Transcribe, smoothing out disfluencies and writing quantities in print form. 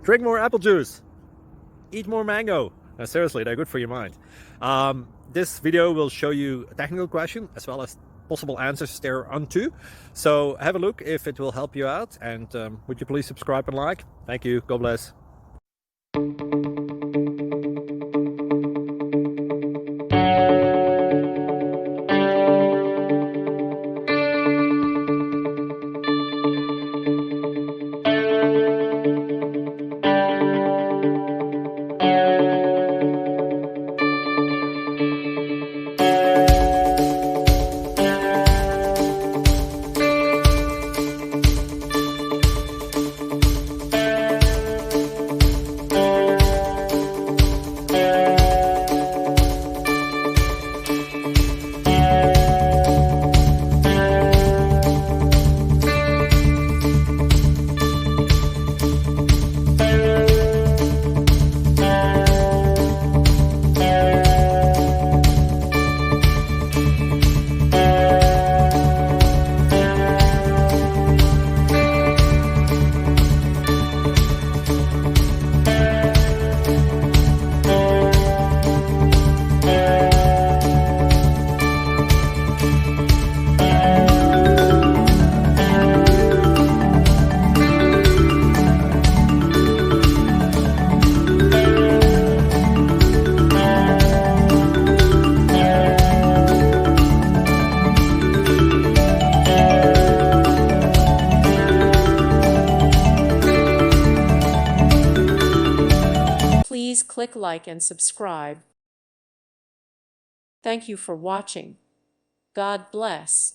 Drink more apple juice. Eat more mango. Seriously, they're good for your mind. This video will show you a technical question as well as possible answers thereunto. So have a look if it will help you out, and would you please subscribe and like? Thank you. God bless. Please click like and subscribe. Thank you for watching. God bless.